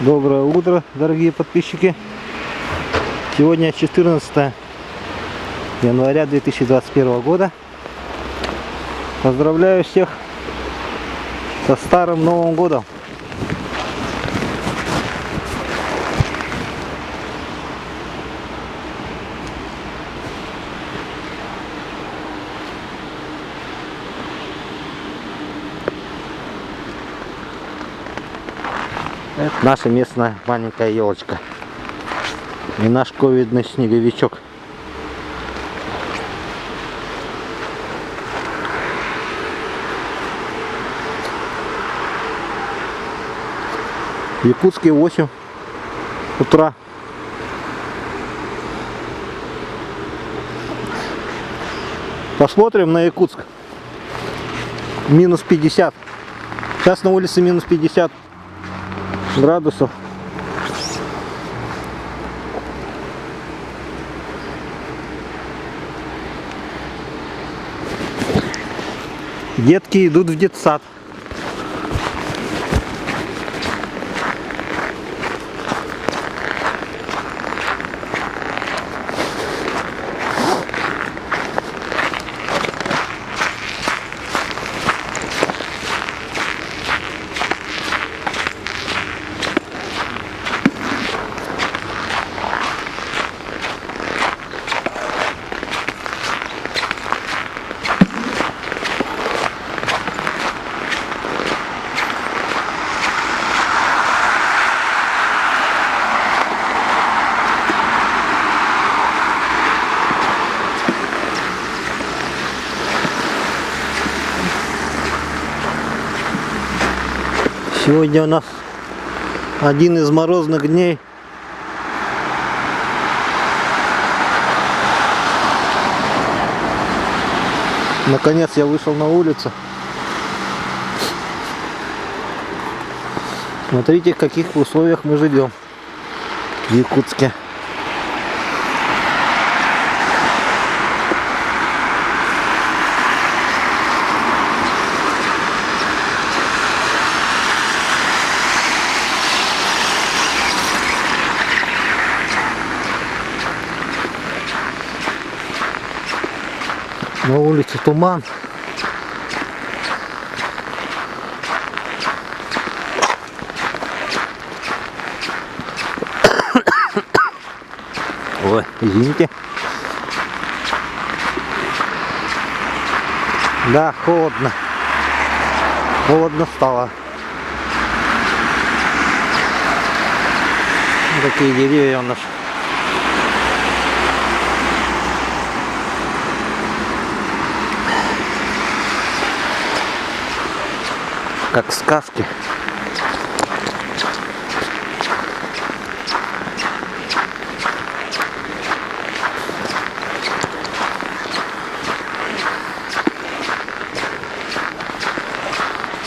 Доброе утро, дорогие подписчики. Сегодня 14 января 2021 года. Поздравляю всех со старым Новым годом. Это наша местная маленькая елочка и наш ковидный снеговичок. В Якутске 8 утра. Посмотрим на Якутск. Минус 50. Сейчас на улице минус 50 градусов. Детки идут в детсад. Сегодня у нас один из морозных дней. Наконец я вышел на улицу. Смотрите, в каких условиях мы живем в Якутске. На улице туман. Ой, извините. Да, холодно. Холодно стало. Такие деревья у нас. Как в сказке.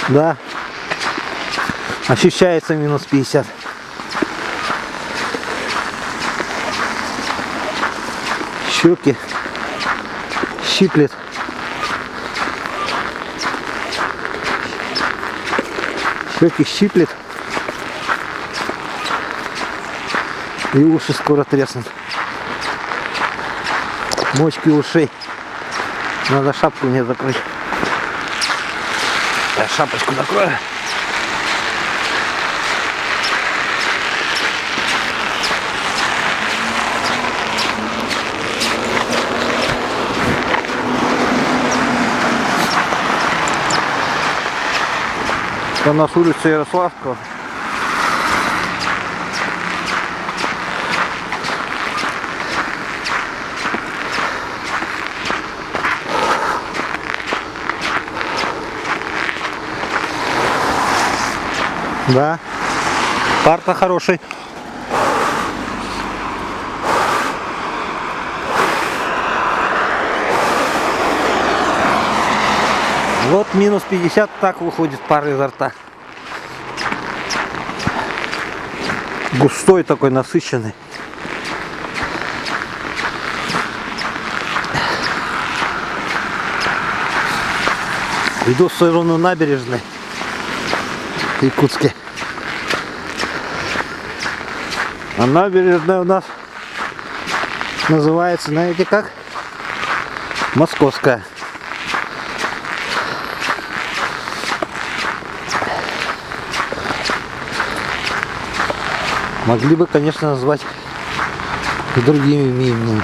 Да, ощущается минус 50. Щеки щиплет. Щеки щиплет. И уши скоро треснут. Мочки ушей. Надо шапку мне закрыть. Я шапочку закрою. У нас улица Ярославского. Да, парк хороший. Вот минус 50, так выходит пар изо рта. Густой такой, насыщенный. Иду в сторону набережной в Якутске. А набережная у нас называется, знаете как? Московская. Могли бы, конечно, назвать и другими именами.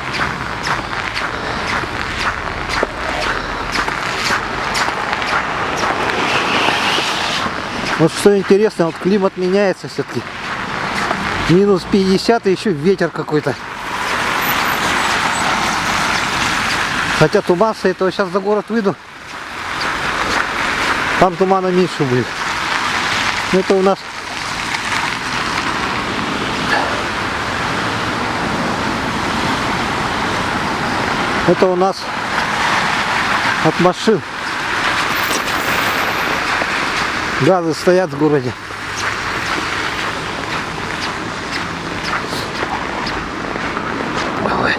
Вот что интересно, вот климат меняется все-таки. Минус 50 и еще ветер какой-то. Хотя туман с этого, сейчас за город выйду, там тумана меньше будет. Это у нас от машин. Газы стоят в городе. Ой.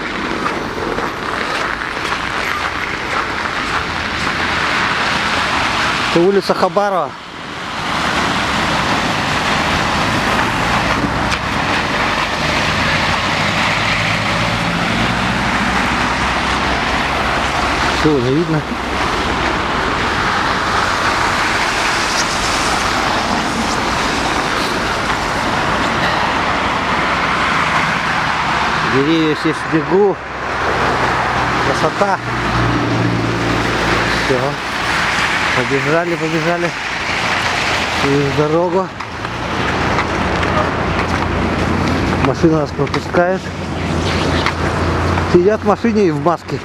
Это улица Хабарова. Всего не видно. Деревья все в снегу. Красота. Все. Побежали через дорогу. Машина нас пропускает. Сидят в машине и в маске.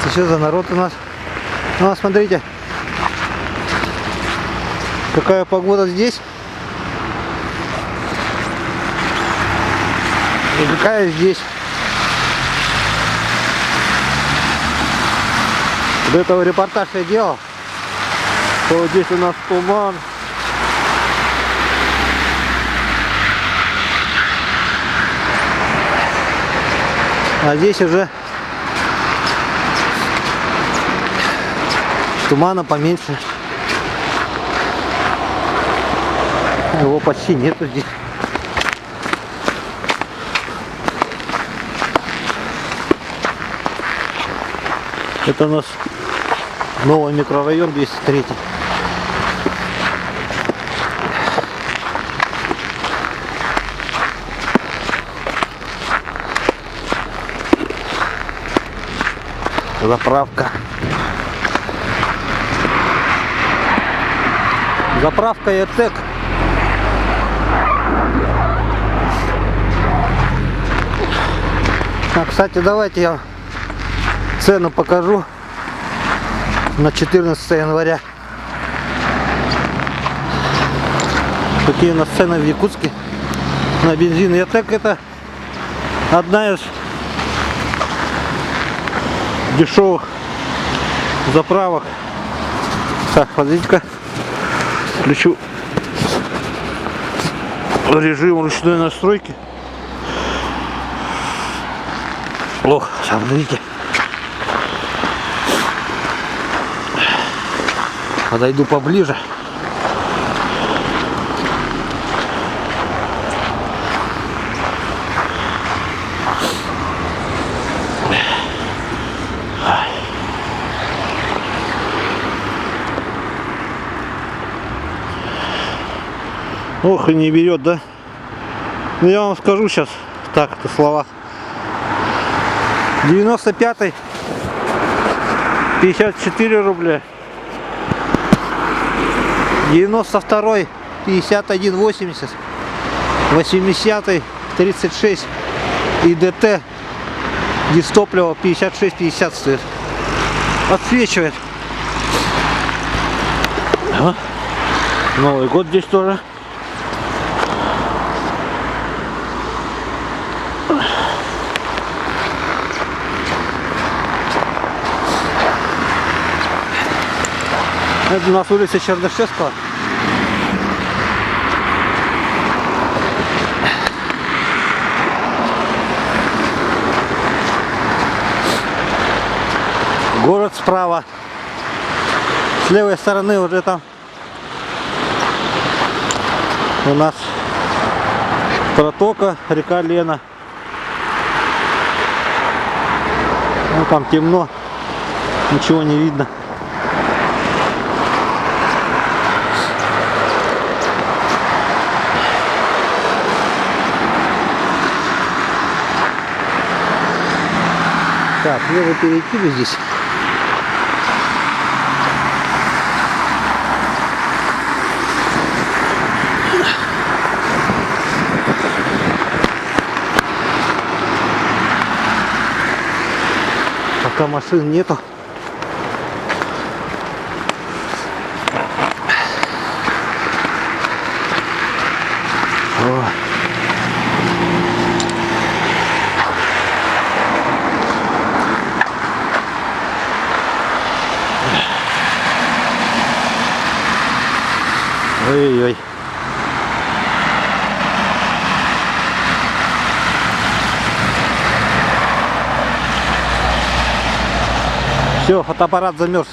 Это что за народ у нас? Ну, смотрите, какая погода здесь. И какая здесь. До этого репортаж я делал. То вот здесь у нас туман. А здесь уже тумана поменьше. Его почти нету здесь. Это у нас новый микрорайон 203. Заправка. Заправка ЕТЭК. Кстати, давайте я цену покажу на 14 января. Какие у нас цены в Якутске на бензин. ЕТЭК — это одна из дешевых заправок. Так, подождите-ка. Включу режим ручной настройки. Плохо, смотрите. Подойду поближе. Ох, и не берет, да? Ну, я вам скажу сейчас так, это слова. 95-й 54 рубля. 92-й 51,80. 80-й 36. И ДТ дистопливо 56,50 стоит. Отсвечивает. А? Новый год здесь тоже. Это у нас улица Чернышевского. Город справа. С левой стороны уже там у нас Протока, река Лена. Ну, там темно, ничего не видно. Так, мне бы перейти бы здесь. Пока машин нету. О. Ой-ой-ой. Все, фотоаппарат замерз.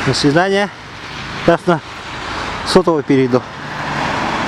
До свидания. Сейчас на сотовый перейду.